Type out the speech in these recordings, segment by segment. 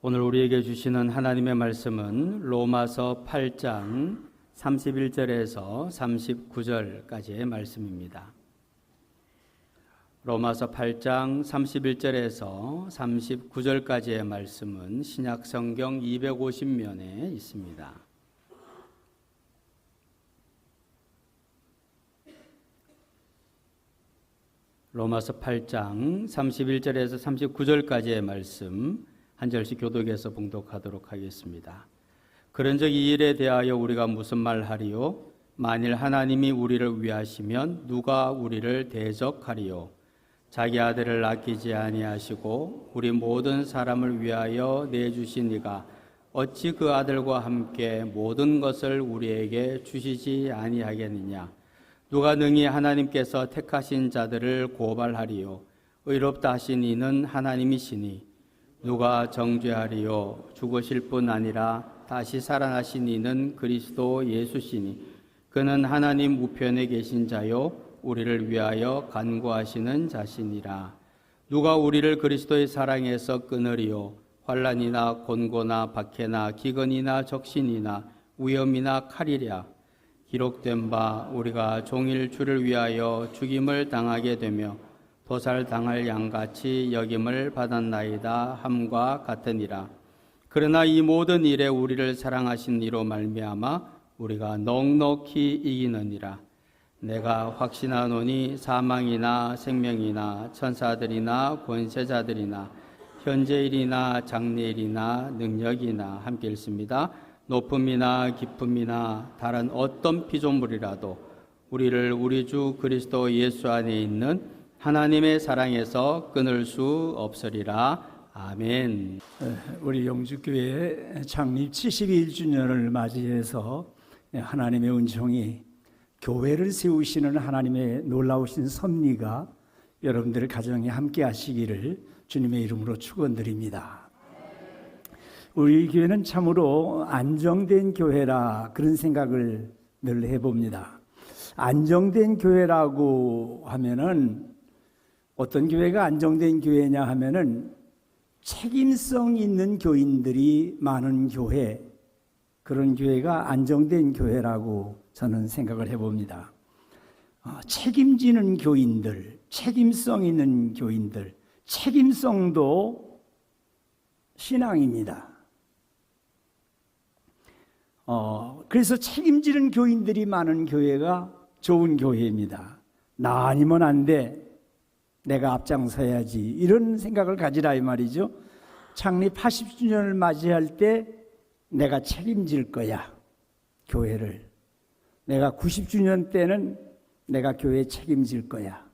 오늘 우리에게 주시는 하나님의 말씀은 로마서 8장 31절에서 39절까지의 말씀입니다. 로마서 8장 31절에서 39절까지의 말씀은 신약성경 250면에 있습니다. 로마서 8장 31절에서 39절까지의 말씀 한 절씩 교독해서 봉독하도록 하겠습니다. 그런즉 이 일에 대하여 우리가 무슨 말하리요? 만일 하나님이 우리를 위하시면 누가 우리를 대적하리요? 자기 아들을 아끼지 아니하시고 우리 모든 사람을 위하여 내주신 이가 어찌 그 아들과 함께 모든 것을 우리에게 주시지 아니하겠느냐? 누가 능히 하나님께서 택하신 자들을 고발하리요? 의롭다 하신 이는 하나님이시니 누가 정죄하리요? 죽으실 뿐 아니라 다시 살아나신 이는 그리스도 예수시니 그는 하나님 우편에 계신 자요 우리를 위하여 간구하시는 자시니라. 누가 우리를 그리스도의 사랑에서 끊으리요? 환난이나 곤고나 박해나 기근이나 적신이나 위험이나 칼이랴. 기록된 바 우리가 종일 주를 위하여 죽임을 당하게 되며 도살당할 양같이 여김을 받았나이다 함과 같으니라. 그러나 이 모든 일에 우리를 사랑하신 이로 말미암아 우리가 넉넉히 이기느니라. 내가 확신하노니 사망이나 생명이나 천사들이나 권세자들이나 현재일이나 장래일이나 능력이나 함께 읽습니다. 높음이나 깊음이나 다른 어떤 피조물이라도 우리를 우리 주 그리스도 예수 안에 있는 하나님의 사랑에서 끊을 수 없으리라. 아멘. 우리 영주교회 창립 71주년을 맞이해서 하나님의 은총이 교회를 세우시는 하나님의 놀라우신 섭리가 여러분들의 가정에 함께 하시기를 주님의 이름으로 축원드립니다. 우리 교회는 참으로 안정된 교회라 그런 생각을 늘 해봅니다. 안정된 교회라고 하면은 어떤 교회가 안정된 교회냐 하면은 책임성 있는 교인들이 많은 교회, 그런 교회가 안정된 교회라고 저는 생각을 해봅니다. 책임지는 교인들, 책임성 있는 교인들, 책임성도 신앙입니다. 그래서 책임지는 교인들이 많은 교회가 좋은 교회입니다. 나 아니면 안 돼, 내가 앞장서야지, 이런 생각을 가지라 이 말이죠. 창립 80주년을 맞이할 때 내가 책임질 거야, 교회를. 내가 90주년 때는 내가 교회 책임질 거야.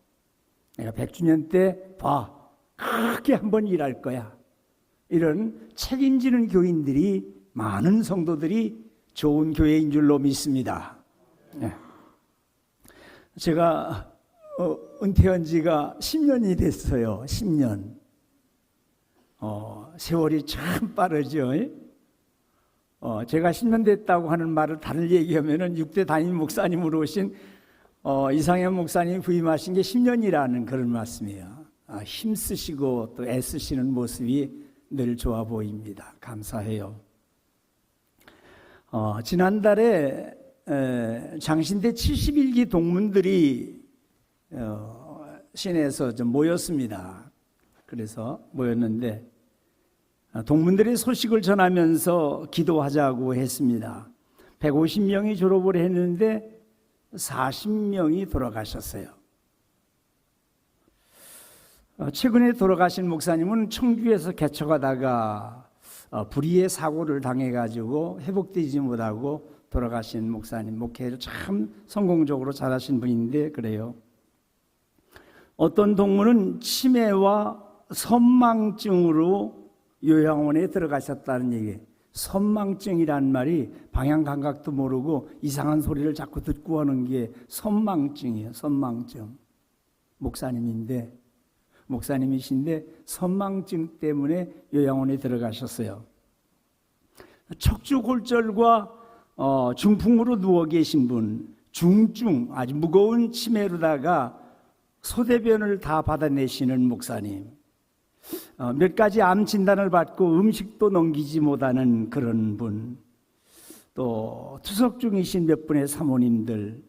내가 100주년 때 봐, 크게 한번 일할 거야. 이런 책임지는 교인들이 많은 성도들이 좋은 교회인 줄로 믿습니다. 제가 은퇴한 지가 10년이 됐어요. 10년. 세월이 참 빠르죠. 제가 10년 됐다고 하는 말을 다른 얘기하면은 6대 담임 목사님으로 오신 이상현 목사님이 부임하신 게 10년이라는 그런 말씀이에요. 힘쓰시고 또 애쓰시는 모습이 늘 좋아 보입니다. 감사해요. 지난달에 장신대 71기 동문들이 시내에서 좀 모였습니다. 그래서 모였는데 동문들의 소식을 전하면서 기도하자고 했습니다. 150명이 졸업을 했는데 40명이 돌아가셨어요. 최근에 돌아가신 목사님은 청주에서 개척하다가 불의의 사고를 당해가지고 회복되지 못하고 돌아가신 목사님, 목회를 참 성공적으로 잘하신 분인데 그래요. 어떤 동문은 치매와 선망증으로 요양원에 들어가셨다는 얘기예요. 선망증이란 말이 방향 감각도 모르고 이상한 소리를 자꾸 듣고 하는 게 선망증이에요. 선망증. 목사님이신데 선망증 때문에 요양원에 들어가셨어요. 척추골절과 중풍으로 누워 계신 분, 중증 아주 무거운 치매로다가 소대변을 다 받아내시는 목사님, 몇 가지 암 진단을 받고 음식도 넘기지 못하는 그런 분, 또 투석 중이신 몇 분의 사모님들,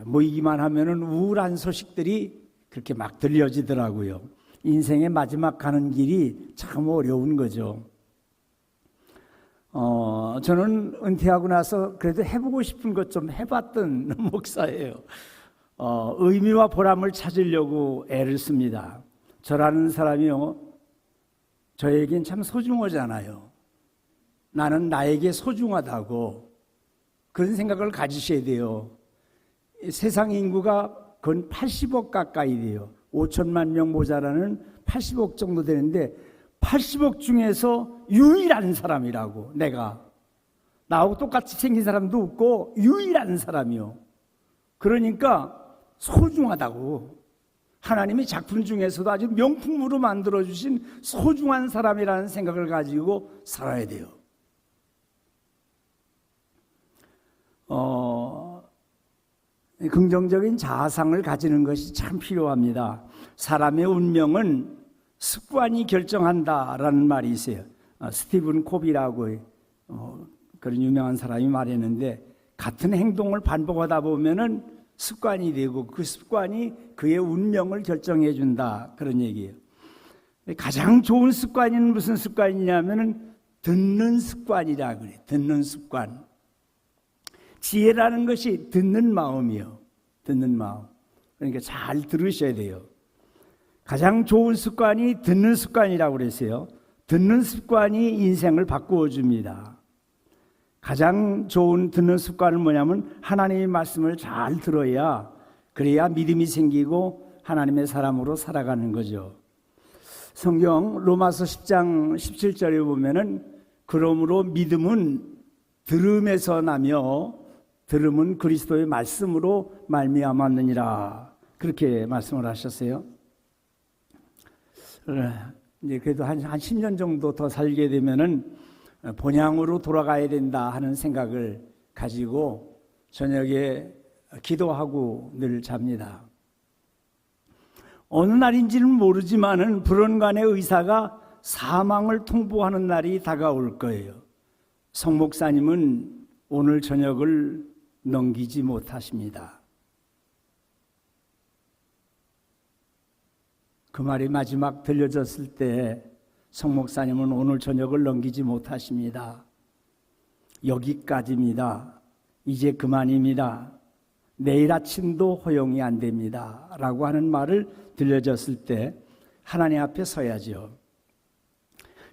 모이기만 하면은 우울한 소식들이 그렇게 막 들려지더라고요. 인생의 마지막 가는 길이 참 어려운 거죠. 저는 은퇴하고 나서 그래도 해보고 싶은 것 좀 해봤던 목사예요. 의미와 보람을 찾으려고 애를 씁니다. 저라는 사람이요, 저에겐 참 소중하잖아요. 나는 나에게 소중하다고 그런 생각을 가지셔야 돼요. 세상 인구가 건 80억 가까이 돼요. 5천만 명 모자라는 80억 정도 되는데 80억 중에서 유일한 사람이라고. 내가 나하고 똑같이 생긴 사람도 없고 유일한 사람이요. 그러니까 소중하다고. 하나님이 작품 중에서도 아주 명품으로 만들어주신 소중한 사람이라는 생각을 가지고 살아야 돼요. 긍정적인 자아상을 가지는 것이 참 필요합니다. 사람의 운명은 습관이 결정한다라는 말이 있어요. 스티븐 코비라고 그런 유명한 사람이 말했는데, 같은 행동을 반복하다 보면은 습관이 되고 그 습관이 그의 운명을 결정해 준다, 그런 얘기예요. 가장 좋은 습관은 무슨 습관이냐면은 듣는 습관이라 그래요. 듣는 습관. 지혜라는 것이 듣는 마음이요. 듣는 마음. 그러니까 잘 들으셔야 돼요. 가장 좋은 습관이 듣는 습관이라고 그랬어요. 듣는 습관이 인생을 바꾸어 줍니다. 가장 좋은 듣는 습관은 뭐냐면 하나님의 말씀을 잘 들어야, 그래야 믿음이 생기고 하나님의 사람으로 살아가는 거죠. 성경 로마서 10장 17절에 보면은 그러므로 믿음은 들음에서 나며 들음은 그리스도의 말씀으로 말미암았느니라, 그렇게 말씀을 하셨어요. 이제 그래도 한 10년 정도 더 살게 되면은 본향으로 돌아가야 된다 하는 생각을 가지고 저녁에 기도하고 늘 잡니다. 어느 날인지는 모르지만은 불원간의 의사가 사망을 통보하는 날이 다가올 거예요. 성 목사님은 오늘 저녁을 넘기지 못하십니다. 그 말이 마지막 들려졌을 때 성 목사님은 오늘 저녁을 넘기지 못하십니다. 여기까지입니다. 이제 그만입니다. 내일 아침도 허용이 안 됩니다. 라고 하는 말을 들려졌을 때 하나님 앞에 서야죠.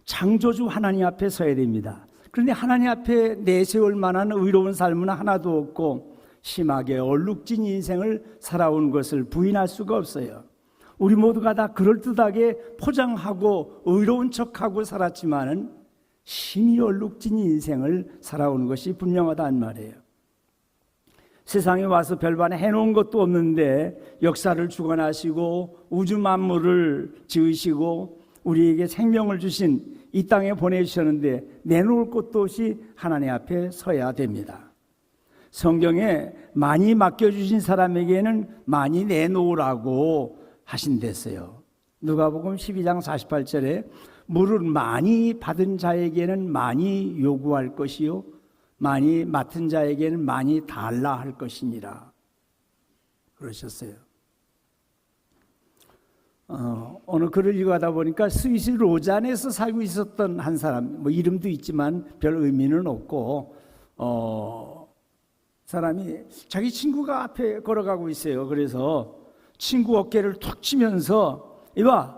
창조주 하나님 앞에 서야 됩니다. 그런데 하나님 앞에 내세울 만한 의로운 삶은 하나도 없고 심하게 얼룩진 인생을 살아온 것을 부인할 수가 없어요. 우리 모두가 다 그럴듯하게 포장하고 의로운 척하고 살았지만은 심히 얼룩진 인생을 살아온 것이 분명하다는 말이에요. 세상에 와서 별반 해놓은 것도 없는데 역사를 주관하시고 우주 만물을 지으시고 우리에게 생명을 주신 이 땅에 보내주셨는데 내놓을 것도 없이 하나님 앞에 서야 됩니다. 성경에 많이 맡겨주신 사람에게는 많이 내놓으라고 하신댔어요. 누가복음 12장 48절에 물을 많이 받은 자에게는 많이 요구할 것이요 많이 맡은 자에게는 많이 달라 할 것이니라 그러셨어요. 어느 글을 읽어가다 보니까 스위스 로잔에서 살고 있었던 한 사람, 뭐 이름도 있지만 별 의미는 없고 사람이 자기 친구가 앞에 걸어가고 있어요. 그래서 친구 어깨를 툭 치면서 이봐,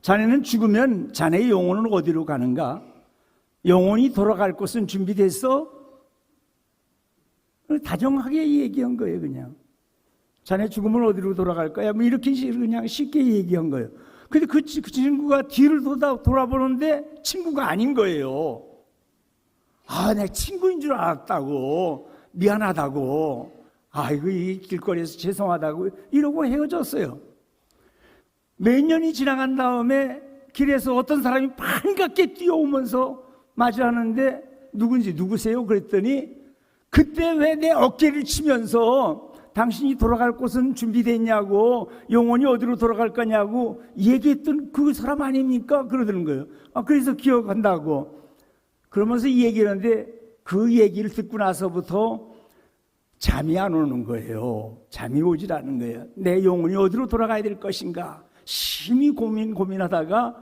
자네는 죽으면 자네의 영혼은 어디로 가는가? 영혼이 돌아갈 곳은 준비됐어? 다정하게 얘기한 거예요. 그냥 자네 죽으면 어디로 돌아갈 거야? 뭐 이렇게 그냥 쉽게 얘기한 거예요. 근데 그 친구가 뒤를 돌아보는데 친구가 아닌 거예요. 아, 내가 친구인 줄 알았다고, 미안하다고, 아이고 이 길거리에서 죄송하다고 이러고 헤어졌어요. 몇 년이 지나간 다음에 길에서 어떤 사람이 반갑게 뛰어오면서 맞이하는데 누구세요? 그랬더니 그때 왜 내 어깨를 치면서 당신이 돌아갈 곳은 준비됐냐고, 영혼이 어디로 돌아갈 거냐고 얘기했던 그 사람 아닙니까? 그러더는 거예요. 그래서 기억한다고. 그러면서 이 얘기를 하는데 그 얘기를 듣고 나서부터 잠이 안 오는 거예요. 잠이 오질 않는 거예요. 내 영혼이 어디로 돌아가야 될 것인가 심히 고민하다가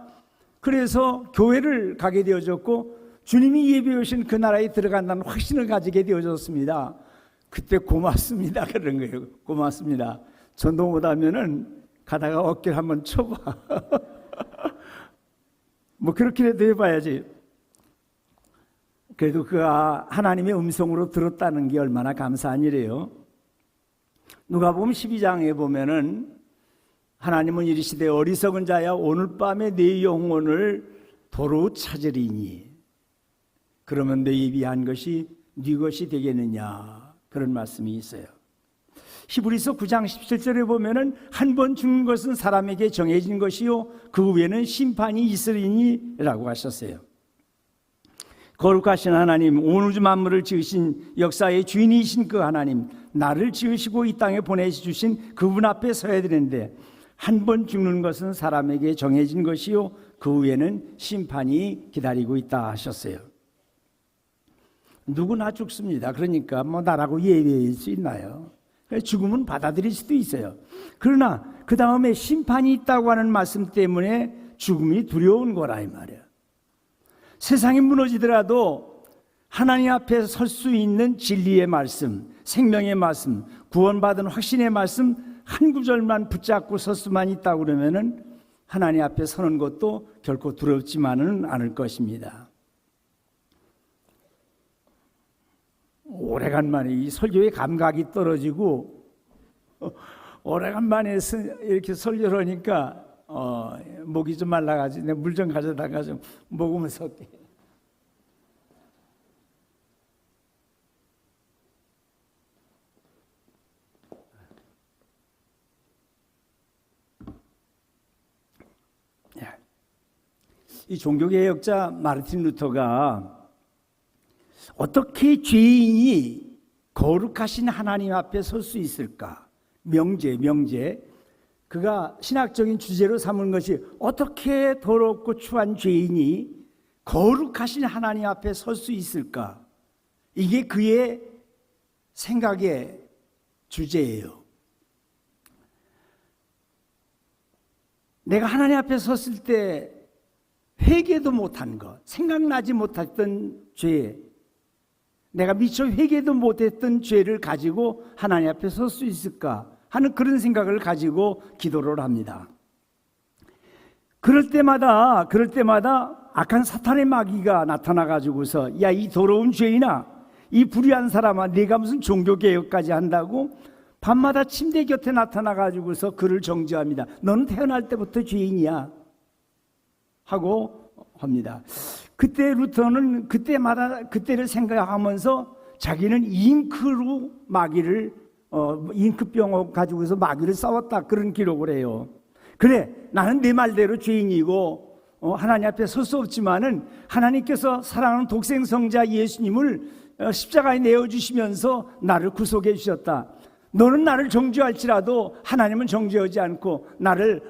그래서 교회를 가게 되어졌고 주님이 예비해 오신 그 나라에 들어간다는 확신을 가지게 되어졌습니다. 그때 고맙습니다 그런 거예요. 고맙습니다. 전도 못하면은 가다가 어깨를 한번 쳐봐. 뭐 그렇게라도 해봐야지. 그래도 그가 하나님의 음성으로 들었다는 게 얼마나 감사한 일이에요. 누가복음 12장에 보면은 하나님은 이르시되 어리석은 자야 오늘 밤에 네 영혼을 도로 찾으리니 그러면 내 입이 한 것이 네 것이 되겠느냐 그런 말씀이 있어요. 히브리서 9장 17절에 보면은 한 번 죽는 것은 사람에게 정해진 것이요 그 후에는 심판이 있으리니 라고 하셨어요. 거룩하신 하나님, 온 우주 만물을 지으신 역사의 주인이신 그 하나님, 나를 지으시고 이 땅에 보내주신 그분 앞에 서야 되는데 한 번 죽는 것은 사람에게 정해진 것이요 그 후에는 심판이 기다리고 있다 하셨어요. 누구나 죽습니다. 그러니까 뭐 나라고 예외일 수 있나요? 죽음은 받아들일 수도 있어요. 그러나 그 다음에 심판이 있다고 하는 말씀 때문에 죽음이 두려운 거라 이 말이에요. 세상이 무너지더라도 하나님 앞에 설 수 있는 진리의 말씀, 생명의 말씀, 구원받은 확신의 말씀 한 구절만 붙잡고 설 수만 있다고 그러면은 하나님 앞에 서는 것도 결코 두렵지만은 않을 것입니다. 오래간만에 이 설교의 감각이 떨어지고 오래간만에 이렇게 설교를 하니까 목이 좀 말라가지고 내가 물 좀 가져다가 좀 먹으면서 할게. 이 종교개혁자 마르틴 루터가 어떻게 죄인이 거룩하신 하나님 앞에 설 수 있을까? 명제. 그가 신학적인 주제로 삼은 것이 어떻게 더럽고 추한 죄인이 거룩하신 하나님 앞에 설 수 있을까? 이게 그의 생각의 주제예요. 내가 하나님 앞에 섰을 때 회개도 못한 것, 생각나지 못했던 죄, 내가 미처 회개도 못했던 죄를 가지고 하나님 앞에 설 수 있을까 하는 그런 생각을 가지고 기도를 합니다. 그럴 때마다 악한 사탄의 마귀가 나타나가지고서 야, 이 더러운 죄인아, 이 불의한 사람아, 네가 무슨 종교개혁까지 한다고 밤마다 침대 곁에 나타나가지고서 그를 정죄합니다. 너는 태어날 때부터 죄인이야 하고 합니다. 그때 루터는 그때를 생각하면서 자기는 잉크로 마귀를 잉크병을 가지고서 마귀를 싸웠다 그런 기록을 해요. 그래, 나는 내 말대로 죄인이고 하나님 앞에 설 수 없지만은 하나님께서 사랑하는 독생성자 예수님을 십자가에 내어주시면서 나를 구속해 주셨다. 너는 나를 정죄할지라도 하나님은 정죄하지 않고 나를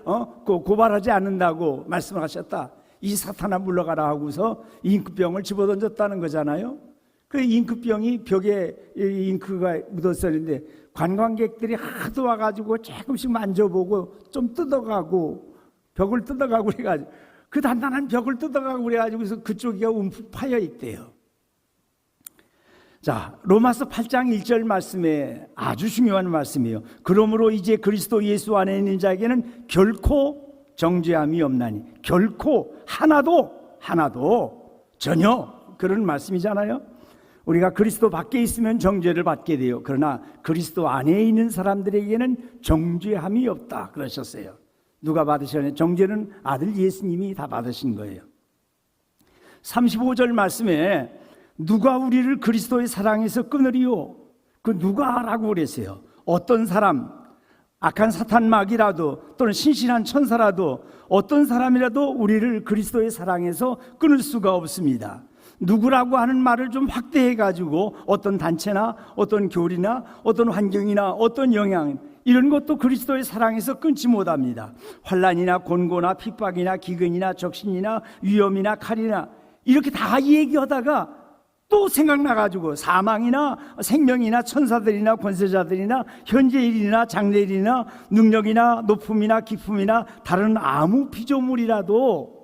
고발하지 않는다고 말씀하셨다. 이 사탄아 물러가라 하고서 잉크병을 집어던졌다는 거잖아요. 그 잉크병이 벽에 잉크가 묻었었는데 관광객들이 하도 와가지고 조금씩 만져보고 좀 뜯어가고 벽을 뜯어가고 그래가지고 그 단단한 벽을 뜯어가고 그래가지고서 그쪽이 움푹 파여 있대요. 자, 로마서 8장 1절 말씀에 아주 중요한 말씀이에요. 그러므로 이제 그리스도 예수 안에 있는 자에게는 결코 정죄함이 없나니, 결코 하나도 전혀 그런 말씀이잖아요. 우리가 그리스도 밖에 있으면 정죄를 받게 돼요. 그러나 그리스도 안에 있는 사람들에게는 정죄함이 없다 그러셨어요. 누가 받으셨나요? 정죄는 아들 예수님이 다 받으신 거예요. 35절 말씀에 누가 우리를 그리스도의 사랑에서 끊으리요? 그 누가라고 그랬어요. 어떤 사람, 악한 사탄 마귀라도 또는 신실한 천사라도 어떤 사람이라도 우리를 그리스도의 사랑에서 끊을 수가 없습니다. 누구라고 하는 말을 좀 확대해 가지고 어떤 단체나 어떤 교리나 어떤 환경이나 어떤 영향, 이런 것도 그리스도의 사랑에서 끊지 못합니다. 환난이나 곤고나 핍박이나 기근이나 적신이나 위험이나 칼이나 이렇게 다 얘기하다가 또 생각나가지고 사망이나 생명이나 천사들이나 권세자들이나 현재 일이나 장래 일이나 능력이나 높음이나 기품이나 다른 아무 피조물이라도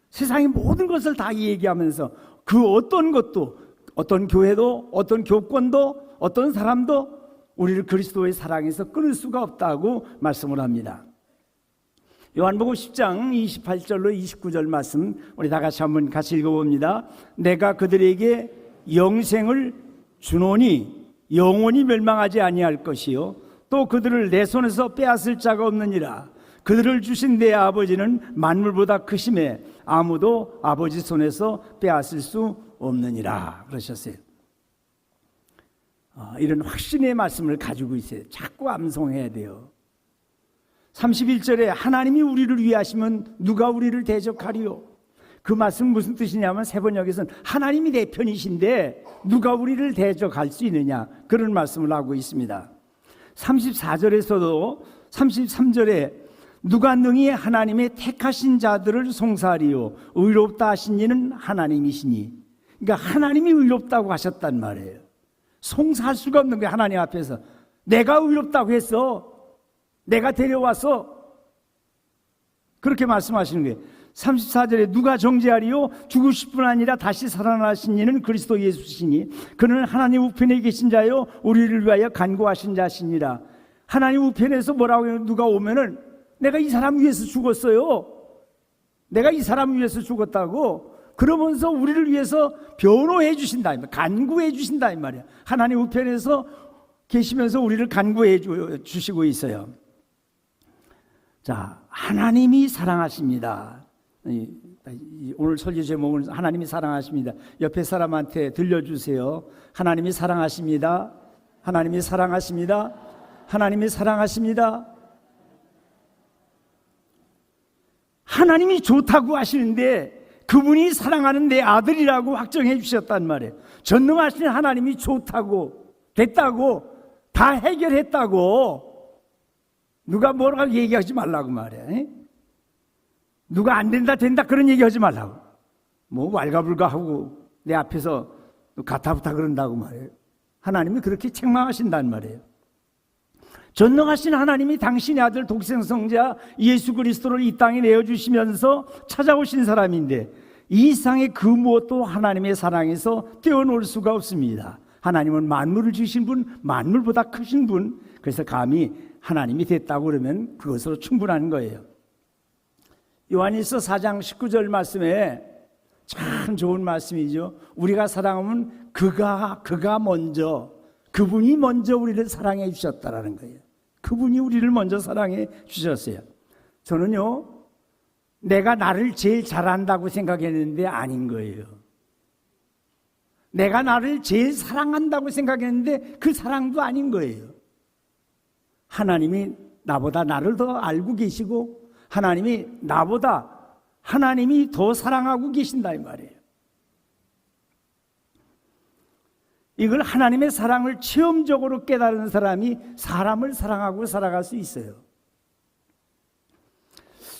세상의 모든 것을 다 얘기하면서 그 어떤 것도, 어떤 교회도, 어떤 교권도, 어떤 사람도 우리를 그리스도의 사랑에서 끊을 수가 없다고 말씀을 합니다. 요한복음 10장 28절로 29절 말씀 우리 다 같이 읽어봅니다. 내가 그들에게 영생을 주노니 영원히 멸망하지 아니할 것이요 또 그들을 내 손에서 빼앗을 자가 없느니라. 그들을 주신 내 아버지는 만물보다 크심에 아무도 아버지 손에서 빼앗을 수 없느니라 그러셨어요. 이런 확신의 말씀을 가지고 있어요. 자꾸 암송해야 돼요. 31절에 하나님이 우리를 위하시면 누가 우리를 대적하리요? 그 말씀은 무슨 뜻이냐면 세번역에서는 하나님이 내 편이신데 누가 우리를 대적할 수 있느냐, 그런 말씀을 하고 있습니다. 34절에서도 33절에 누가 능히 하나님의 택하신 자들을 송사하리요 의롭다 하신 이는 하나님이시니, 그러니까 하나님이 의롭다고 하셨단 말이에요. 송사할 수가 없는 거예요. 하나님 앞에서 내가 의롭다고 했어, 내가 데려와서, 그렇게 말씀하시는 거예요. 34절에 누가 정죄하리요 죽으실 뿐 아니라 다시 살아나신 이는 그리스도 예수시니 그는 하나님 우편에 계신 자요 우리를 위하여 간구하신 자시니라. 하나님 우편에서 뭐라고 해요? 누가 오면은 내가 이 사람 위해서 죽었어요, 내가 이 사람 위해서 죽었다고 그러면서 우리를 위해서 변호해 주신다, 간구해 주신다 이 말이야. 하나님 우편에서 계시면서 우리를 간구해 주시고 있어요. 자, 하나님이 사랑하십니다. 오늘 설교 제목은 하나님이 사랑하십니다. 옆에 사람한테 들려주세요. 하나님이 사랑하십니다. 하나님이 사랑하십니다. 하나님이 사랑하십니다. 하나님이 좋다고 하시는데 그분이 사랑하는 내 아들이라고 확정해 주셨단 말이에요. 전능하신 하나님이 좋다고, 됐다고, 다 해결했다고 누가 뭐라고 얘기하지 말라고 말이야. 누가 안 된다 된다 그런 얘기하지 말라고. 뭐 왈가불가하고 내 앞에서 가타부타 그런다고 말이에요. 하나님이 그렇게 책망하신단 말이에요. 전능하신 하나님이 당신의 아들 독생성자 예수 그리스도를 이 땅에 내어주시면서 찾아오신 사람인데 이 세상의 그 무엇도 하나님의 사랑에서 떼어놓을 수가 없습니다. 하나님은 만물을 지으신 분, 만물보다 크신 분, 그래서 감히 하나님이 됐다고 그러면 그것으로 충분한 거예요. 요한일서 4장 19절 말씀에 참 좋은 말씀이죠. 우리가 사랑하면 그가 먼저, 그분이 먼저 우리를 사랑해 주셨다라는 거예요. 그분이 우리를 먼저 사랑해 주셨어요. 저는요, 내가 나를 제일 잘한다고 생각했는데 아닌 거예요. 내가 나를 제일 사랑한다고 생각했는데 그 사랑도 아닌 거예요. 하나님이 나보다 나를 더 알고 계시고 하나님이 더 사랑하고 계신다 이 말이에요. 이걸 하나님의 사랑을 체험적으로 깨달은 사람이 사람을 사랑하고 살아갈 수 있어요.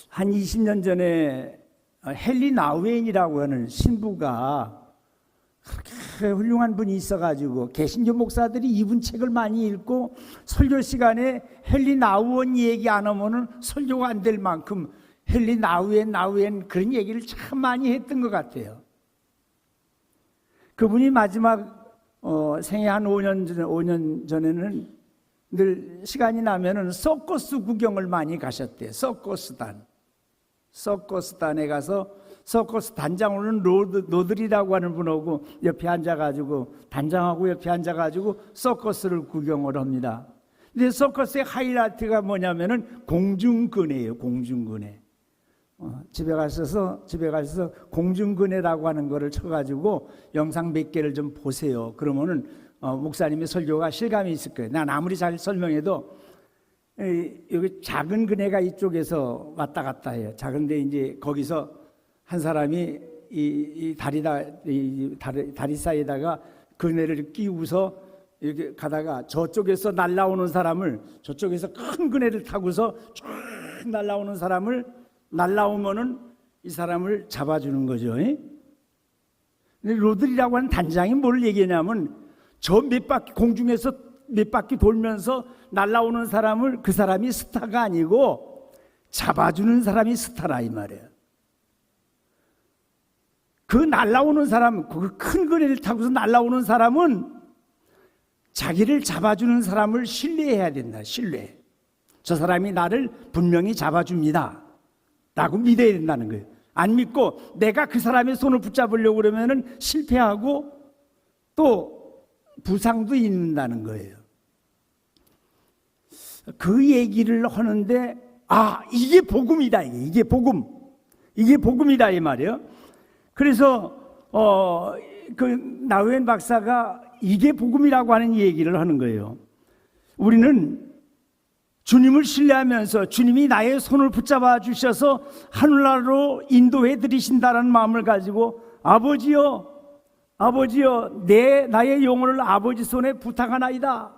한 20년 전에 헨리 나우엔이라고 하는 신부가 그렇게 훌륭한 분이 있어가지고 개신교 목사들이 이분 책을 많이 읽고 설교 시간에 헨리 나우엔 얘기 안 하면은 설교가 안 될 만큼 헨리 나우엔 그런 얘기를 참 많이 했던 것 같아요. 그분이 마지막 생애 한 5년 전에는 늘 시간이 나면은 서커스 구경을 많이 가셨대요. 서커스단에 가서 서커스 단장으로는 로들이라고 하는 분하고 옆에 앉아가지고, 단장하고 옆에 앉아가지고 서커스를 구경을 합니다. 근데 서커스의 하이라이트가 뭐냐면은 공중근해예요. 공중근해. 집에 가셔서 공중근해라고 하는 거를 쳐가지고 영상 몇 개를 좀 보세요. 그러면은 목사님의 설교가 실감이 있을 거예요. 난 아무리 잘 설명해도 여기 작은 근해가 이쪽에서 왔다 갔다 해요. 작은데 이제 거기서 한 사람이 이 다리 사이에다가 그네를 끼우고서 이렇게 가다가 저쪽에서 날라오는 사람을, 저쪽에서 큰 그네를 타고서 쭉 날라오는 사람을, 날라오면은 이 사람을 잡아주는 거죠. 근데 로들이라고 하는 단장이 뭘 얘기하냐면 저 몇 바퀴, 공중에서 몇 바퀴 돌면서 날라오는 사람을, 그 사람이 스타가 아니고 잡아주는 사람이 스타라 이 말이에요. 그 날라오는 사람, 그 큰 그네를 타고서 날라오는 사람은 자기를 잡아주는 사람을 신뢰해야 된다. 신뢰. 저 사람이 나를 분명히 잡아줍니다 라고 믿어야 된다는 거예요. 안 믿고 내가 그 사람의 손을 붙잡으려고 그러면은 실패하고 또 부상도 있는다는 거예요. 그 얘기를 하는데 이게 복음이다. 이게 복음. 이게 복음이다 이 말이에요. 그래서 그 나우엔 박사가 이게 복음이라고 하는 얘기를 하는 거예요. 우리는 주님을 신뢰하면서 주님이 나의 손을 붙잡아 주셔서 하늘나라로 인도해 드리신다는 마음을 가지고 아버지여 나의 영혼을 아버지 손에 부탁하나이다.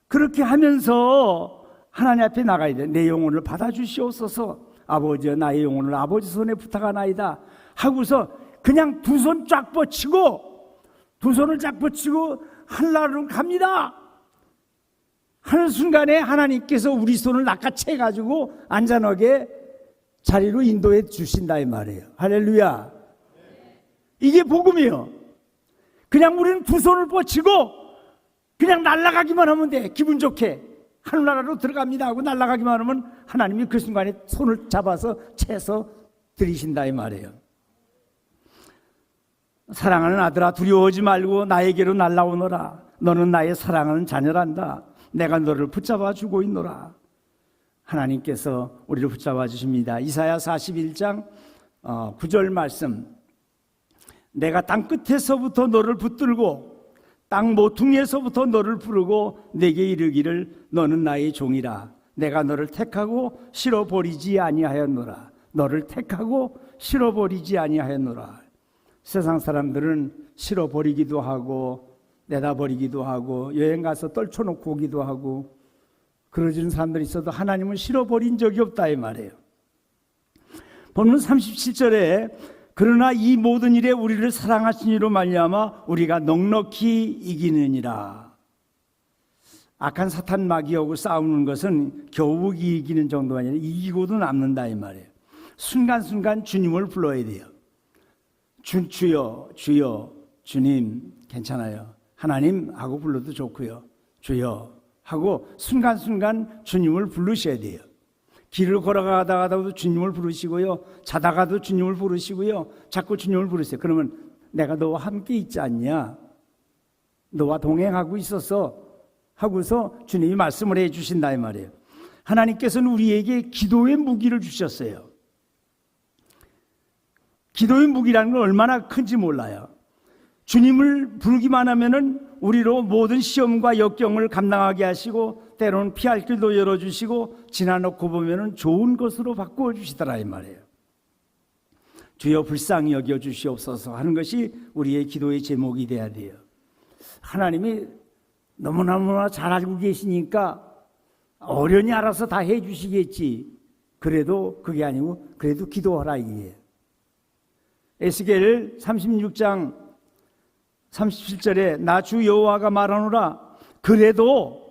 그렇게 하면서 하나님 앞에 나가야 돼. 내 영혼을 받아주시옵소서. 아버지여 나의 영혼을 아버지 손에 부탁하나이다 하고서 그냥 두 손 쫙 뻗치고, 두 손을 쫙 뻗치고 하늘나라로 갑니다. 하는 순간에 하나님께서 우리 손을 낚아채 가지고 안전하게 자리로 인도해 주신다 이 말이에요. 할렐루야. 이게 복음이에요. 그냥 우리는 두 손을 뻗치고 그냥 날아가기만 하면 돼. 기분 좋게 하늘나라로 들어갑니다 하고 날아가기만 하면 하나님이 그 순간에 손을 잡아서 채서 들이신다 이 말이에요. 사랑하는 아들아, 두려워하지 말고 나에게로 날아오너라. 너는 나의 사랑하는 자녀란다. 내가 너를 붙잡아 주고 있노라. 하나님께서 우리를 붙잡아 주십니다. 이사야 41장 9절 말씀. 내가 땅 끝에서부터 너를 붙들고 땅 모퉁이에서부터 너를 부르고 내게 이르기를 너는 나의 종이라. 내가 너를 택하고 실어버리지 아니하였노라. 너를 택하고 실어버리지 아니하였노라. 세상 사람들은 실어버리기도 하고 내다버리기도 하고 여행 가서 떨쳐놓고 오기도 하고 그러지는 사람들이 있어도 하나님은 실어버린 적이 없다 이 말이에요. 본문 37절에 그러나 이 모든 일에 우리를 사랑하신 이로 말미암아 우리가 넉넉히 이기느니라. 악한 사탄 마귀하고 싸우는 것은 겨우 이기는 정도가 아니라 이기고도 남는다 이 말이에요. 순간순간 주님을 불러야 돼요. 주여 주여 주님 괜찮아요. 하나님 하고 불러도 좋고요. 주여 하고 순간순간 주님을 부르셔야 돼요. 길을 걸어가다가도 주님을 부르시고요. 자다가도 주님을 부르시고요. 자꾸 주님을 부르세요. 그러면 내가 너와 함께 있지 않냐? 너와 동행하고 있어서 하고서 주님이 말씀을 해 주신다 이 말이에요. 하나님께서는 우리에게 기도의 무기를 주셨어요. 기도의 무기라는 건 얼마나 큰지 몰라요. 주님을 부르기만 하면은 우리로 모든 시험과 역경을 감당하게 하시고 때로는 피할 길도 열어주시고 지나놓고 보면은 좋은 것으로 바꾸어 주시더라 이 말이에요. 주여 불쌍히 여겨 주시옵소서 하는 것이 우리의 기도의 제목이 돼야 돼요. 하나님이 너무너무나 잘 알고 계시니까 어련히 알아서 다 해주시겠지. 그래도 그게 아니고 그래도 기도하라 이게. 에스겔 36장 37절에 나 주 여호와가 말하노라. 그래도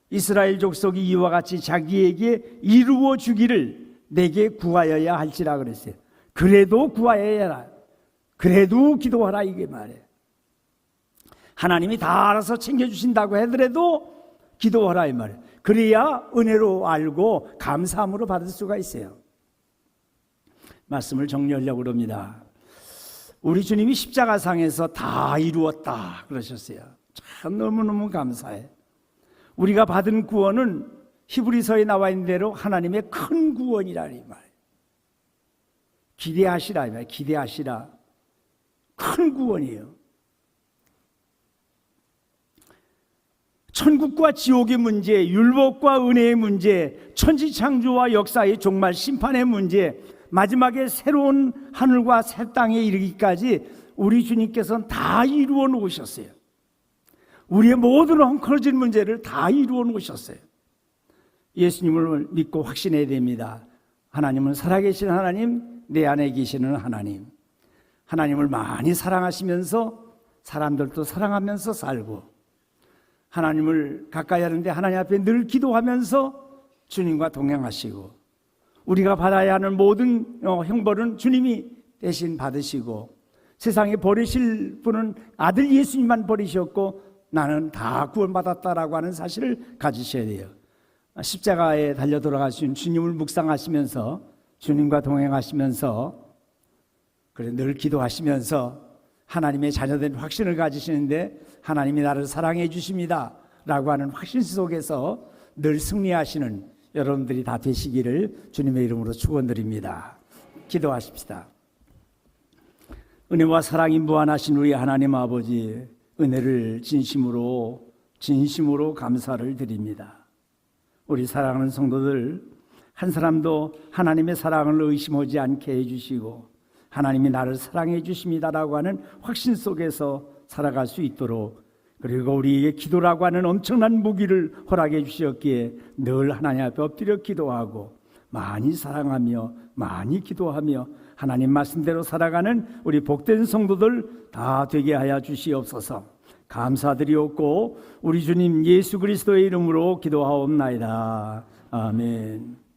이스라엘 족속이 이와 같이 자기에게 이루어 주기를 내게 구하여야 할지라 그랬어요. 그래도 구하여야 하라. 그래도 기도하라 이게 말이에요. 하나님이 다 알아서 챙겨주신다고 하더라도 기도하라 이 말이에요. 그래야 은혜로 알고 감사함으로 받을 수가 있어요. 말씀을 정리하려고 합니다. 우리 주님이 십자가상에서 다 이루었다 그러셨어요. 참 너무너무 감사해. 우리가 받은 구원은 히브리서에 나와 있는 대로 하나님의 큰 구원이라니 말이에요. 기대하시라 이 말이에요. 기대하시라. 큰 구원이에요. 천국과 지옥의 문제, 율법과 은혜의 문제, 천지창조와 역사의 종말 심판의 문제, 마지막에 새로운 하늘과 새 땅에 이르기까지 우리 주님께서는 다 이루어 놓으셨어요. 우리의 모든 헝클어진 문제를 다 이루어 놓으셨어요. 예수님을 믿고 확신해야 됩니다. 하나님은 살아계신 하나님, 내 안에 계시는 하나님. 하나님을 많이 사랑하시면서 사람들도 사랑하면서 살고, 하나님을 가까이 하는데 하나님 앞에 늘 기도하면서 주님과 동행하시고, 우리가 받아야 하는 모든 형벌은 주님이 대신 받으시고, 세상에 버리실 분은 아들 예수님만 버리셨고 나는 다 구원받았다라고 하는 사실을 가지셔야 돼요. 십자가에 달려 돌아가신 주님을 묵상하시면서, 주님과 동행하시면서, 그래 늘 기도하시면서 하나님의 자녀된 확신을 가지시는데, 하나님이 나를 사랑해 주십니다 라고 하는 확신 속에서 늘 승리하시는 여러분들이 다 되시기를 주님의 이름으로 축원드립니다. 기도하십시다. 은혜와 사랑이 무한하신 우리 하나님 아버지, 은혜를 진심으로 감사를 드립니다. 우리 사랑하는 성도들 한 사람도 하나님의 사랑을 의심하지 않게 해주시고, 하나님이 나를 사랑해 주십니다라고 하는 확신 속에서 살아갈 수 있도록, 그리고 우리에게 기도라고 하는 엄청난 무기를 허락해 주셨기에 늘 하나님 앞에 엎드려 기도하고 많이 사랑하며 많이 기도하며 하나님 말씀대로 살아가는 우리 복된 성도들 다 되게 하여 주시옵소서. 감사드리옵고 우리 주님 예수 그리스도의 이름으로 기도하옵나이다. 아멘.